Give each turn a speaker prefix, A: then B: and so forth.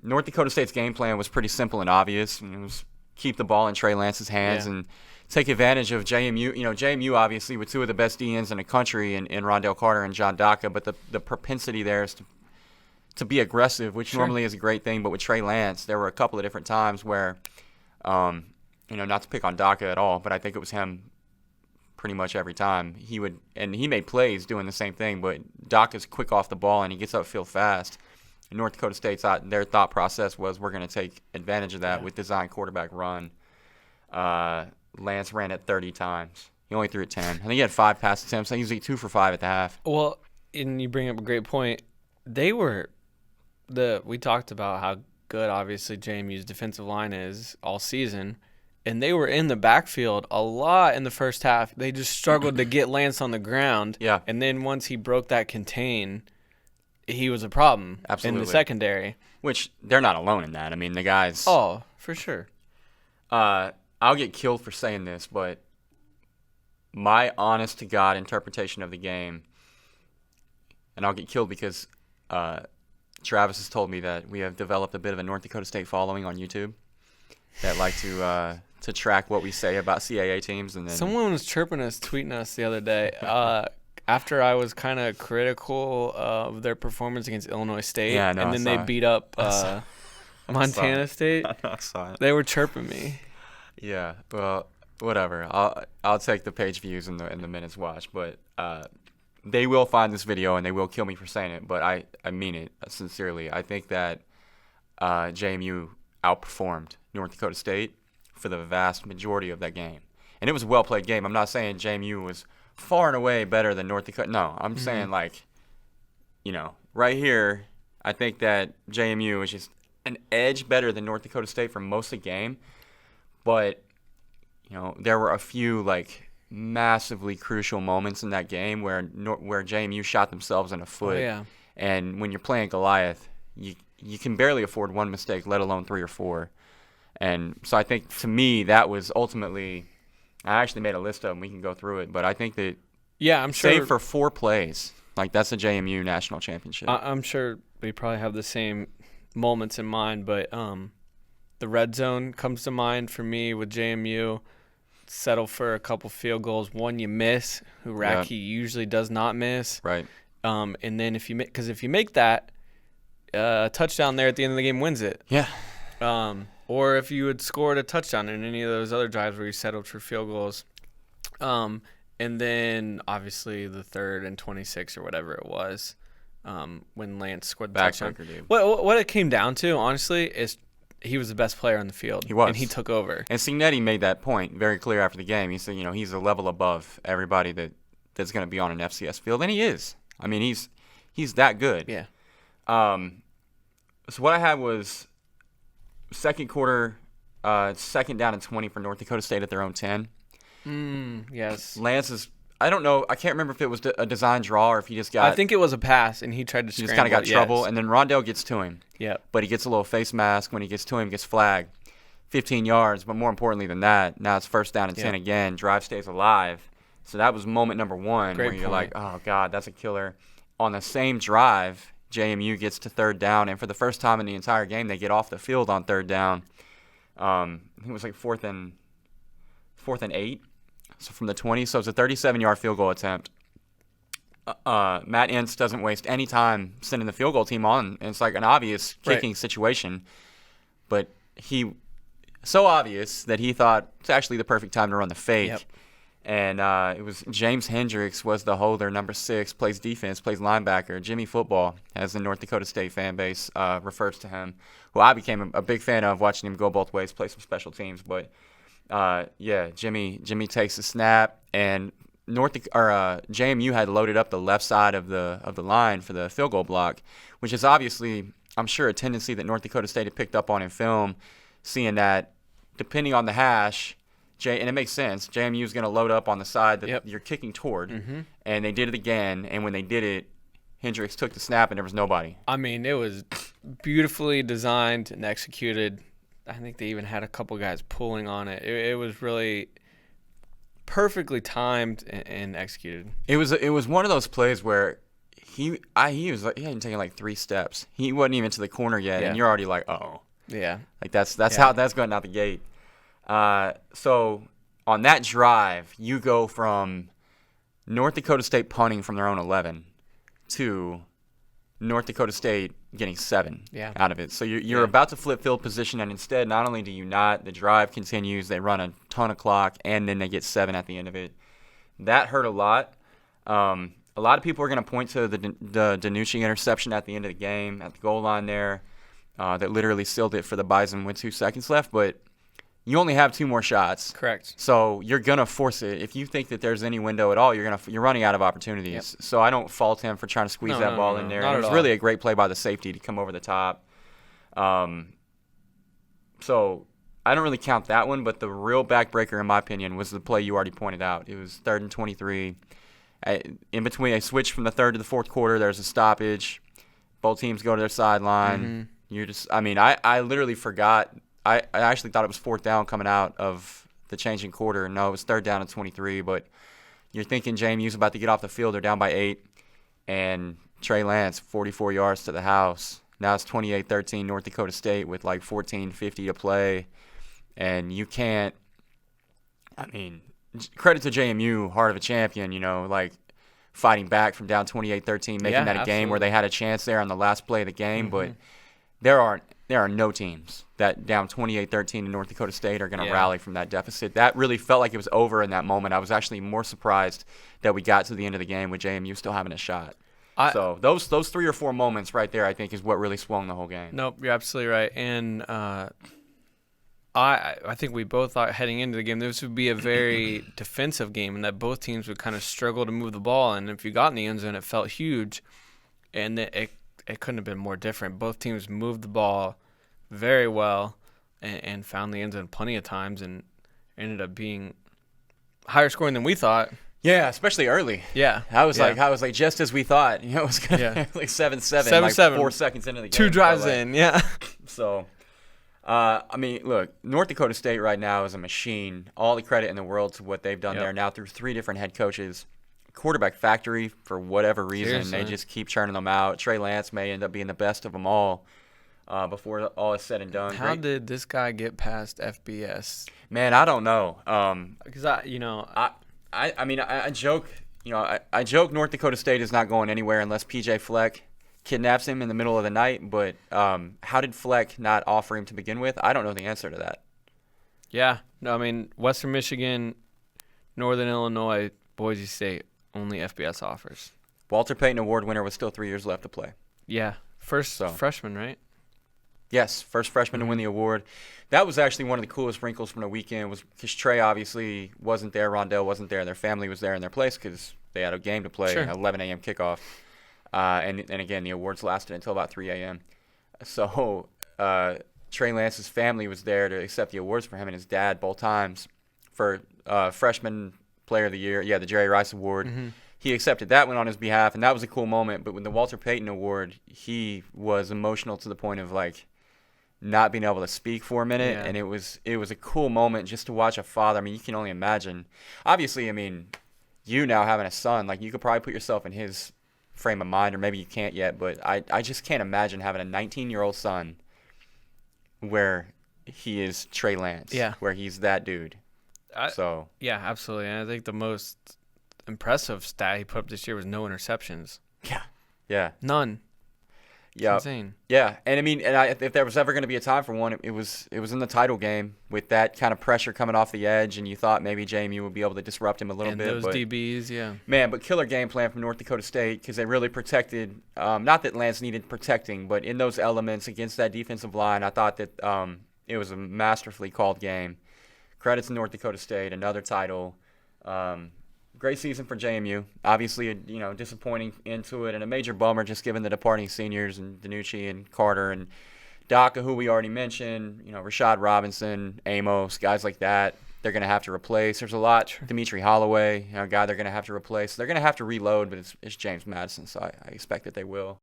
A: North Dakota State's game plan was pretty simple and obvious. It was keep the ball in Trey Lance's hands and take advantage of JMU. JMU obviously with two of the best DNs in the country in Rondell Carter and John Daka, but the propensity there is to be aggressive, which normally is a great thing. But with Trey Lance, there were a couple of different times where, not to pick on Daka at all, but I think it was him pretty much every time. He made plays doing the same thing, but Daka's quick off the ball and he gets upfield fast. And North Dakota State's their thought process was we're going to take advantage of that with design quarterback run. Lance ran it 30 times. He only threw it 10. I think he had 5 pass attempts. I usually 2 for 5 at the half.
B: Well, and you bring up a great point. We talked about how good obviously JMU's defensive line is all season, and they were in the backfield a lot in the first half. They just struggled to get Lance on the ground.
A: Yeah.
B: And then once he broke that contain, he was a problem in the secondary.
A: Which they're not alone in that. I mean, the guys.
B: Oh, for sure.
A: I'll get killed for saying this, but my honest to God interpretation of the game, and I'll get killed because Travis has told me that we have developed a bit of a North Dakota State following on YouTube that like to track what we say about CAA teams. And then
B: someone was tweeting us the other day. After I was kind of critical of their performance against Illinois State, and then they beat up Montana State,
A: I saw it.
B: They were chirping me.
A: Yeah, well, whatever. I'll take the page views and the minutes watched, but they will find this video and they will kill me for saying it, but I mean it sincerely. I think that JMU outperformed North Dakota State for the vast majority of that game, and it was a well-played game. I'm not saying JMU was far and away better than North Dakota. No, I'm saying right here, I think that JMU was just an edge better than North Dakota State for most of the game. But, there were a few massively crucial moments in that game where JMU shot themselves in the foot.
B: Oh, yeah.
A: And when you're playing Goliath, you can barely afford one mistake, let alone 3 or 4. And so I think to me that was ultimately. I actually made a list of them. We can go through it. But I think that
B: I'm sure,
A: save for 4 plays, that's a JMU national championship.
B: I'm sure we probably have the same moments in mind. But the red zone comes to mind for me with JMU. Settle for a couple field goals. One you miss, who Racky usually does not miss.
A: Right.
B: And then if you make that, a touchdown there at the end of the game wins it.
A: Yeah.
B: Or if you had scored a touchdown in any of those other drives where you settled for field goals. And then, obviously, the 3rd and 26 or whatever it was when Lance scored the touchdown. What it came down to, honestly, is he was the best player on the field.
A: He was.
B: And he took over.
A: And Signetti made that point very clear after the game. He said, he's a level above everybody that's going to be on an FCS field. And he is. I mean, he's that good.
B: Yeah.
A: So what I had was second quarter, 2nd down and 20 for North Dakota State at their own 10.
B: Yes.
A: Lance is, I don't know, I can't remember if it was a design draw or if he just got.
B: I think it was a pass, and he tried to scramble.
A: He just kind of got trouble, and then Rondell gets to him.
B: Yeah.
A: But he gets a little face mask. When he gets to him, gets flagged. 15 yards, but more importantly than that, now it's 1st down and 10 again. Drive stays alive. So that was moment number 1 where you're like, oh, God, that's a killer. On the same drive, JMU gets to 3rd down, and for the first time in the entire game, they get off the field on 3rd down. I think it was 4th and 8. So from the 20, so it's a 37-yard field goal attempt. Matt Ince doesn't waste any time sending the field goal team on. And it's an obvious kicking situation. But so obvious that he thought it's actually the perfect time to run the fake.
B: Yep.
A: And it was James Hendricks was the holder, number 6, plays defense, plays linebacker. Jimmy Football, as the North Dakota State fan base refers to him, who I became a big fan of watching him go both ways, play some special teams. But Jimmy takes the snap, and JMU had loaded up the left side of the line for the field goal block, which is obviously, I'm sure, a tendency that North Dakota State had picked up on in film, seeing that depending on the hash, and it makes sense, JMU is going to load up on the side that you're kicking toward, and they did it again, and when they did it, Hendricks took the snap, and there was nobody.
B: I mean, it was beautifully designed and executed. I think they even had a couple guys pulling on it. It was really perfectly timed and executed.
A: It was one of those plays where he hadn't taken like 3 steps. He wasn't even to the corner yet,
B: Yeah.
A: and you're already like, oh.
B: Yeah.
A: Like that's how that's going out the gate. So on that drive, you go from North Dakota State punting from their own 11 to North Dakota State getting 7 out of it. So you're about to flip field position, and instead, not only do you not, the drive continues, they run a ton of clock, and then they get 7 at the end of it. That hurt a lot. A lot of people are going to point to the DiNucci interception at the end of the game, at the goal line there, that literally sealed it for the Bison with 2 seconds left, but you only have 2 more shots.
B: Correct.
A: So you're gonna force it. If you think that there's any window at all, you're running out of opportunities. Yep. So I don't fault him for trying to squeeze that ball in there. It was really a great play by the safety to come over the top. So I don't really count that one, but the real backbreaker, in my opinion, was the play you already pointed out. It was 3rd and 23. In between a switch from the 3rd to the 4th quarter, there's a stoppage. Both teams go to their sideline. Mm-hmm. I literally forgot. I actually thought it was 4th down coming out of the changing quarter. No, it was 3rd down and 23. But you're thinking JMU's about to get off the field. They're down by 8. And Trey Lance, 44 yards to the house. Now it's 28-13 North Dakota State with like 14:50 to play. And you can't – credit to JMU, heart of a champion, like fighting back from down 28-13, making that a game where they had a chance there on the last play of the game. Mm-hmm. But there are no teams that down 28-13 to North Dakota State are going to rally from that deficit. That really felt like it was over in that moment. I was actually more surprised that we got to the end of the game with JMU still having a shot. So those 3 or 4 moments right there, I think, is what really swung the whole game.
B: Nope, you're absolutely right. And I think we both thought heading into the game this would be a very defensive game and that both teams would kind of struggle to move the ball. And if you got in the end zone, it felt huge. And it couldn't have been more different. Both teams moved the ball very well and found the end zone plenty of times and ended up being higher scoring than we thought.
A: Yeah, especially early.
B: Yeah.
A: I was like, just as we thought. It was going to be like 7-7, like 4 seconds into the game.
B: 2 drives in, yeah.
A: So, look, North Dakota State right now is a machine. All the credit in the world to what they've done there now through 3 different head coaches. Quarterback factory, for whatever reason. Seriously. They just keep churning them out. Trey Lance may end up being the best of them all before all is said and done.
B: How did this guy get past FBS?
A: Man, I don't know.
B: Because
A: I joke. I joke North Dakota State is not going anywhere unless PJ Fleck kidnaps him in the middle of the night. But how did Fleck not offer him to begin with? I don't know the answer to that.
B: Yeah. No, Western Michigan, Northern Illinois, Boise State, only FBS offers.
A: Walter Payton Award winner with still 3 years left to play.
B: Yeah. First freshman, right?
A: Yes, first freshman to win the award. That was actually one of the coolest wrinkles from the weekend was because Trey obviously wasn't there. Rondell wasn't there. Their family was there in their place because they had a game to play, an 11 a.m. kickoff. And again, the awards lasted until about 3 a.m. So Trey Lance's family was there to accept the awards for him and his dad both times for freshman player of the year. Yeah, the Jerry Rice Award. Mm-hmm. He accepted that one on his behalf, and that was a cool moment. But with the Walter Payton Award, he was emotional to the point of not being able to speak for a minute, and it was a cool moment just to watch a father. You can only imagine. Obviously, you now having a son, you could probably put yourself in his frame of mind, or maybe you can't yet, but I just can't imagine having a 19-year-old son where he is Trey Lance, where he's that dude.
B: Yeah, absolutely. And I think the most impressive stat he put up this year was no interceptions.
A: Yeah.
B: None.
A: Yeah.
B: Insane.
A: Yeah. And if there was ever going to be a time for one, it was in the title game with that kind of pressure coming off the edge, and you thought maybe JMU would be able to disrupt him a little bit.
B: And those DBs, yeah.
A: Man, but killer game plan from North Dakota State because they really protected, not that Lance needed protecting, but in those elements against that defensive line, I thought that it was a masterfully called game. Credit to North Dakota State, another title. Great season for JMU. Obviously, disappointing into it and a major bummer just given the departing seniors and DiNucci and Carter and Daka, who we already mentioned, Rashad Robinson, Amos, guys like that. They're going to have to replace. There's a lot. Dimitri Holloway, a guy they're going to have to replace. They're going to have to reload, but it's James Madison, so I expect that they will.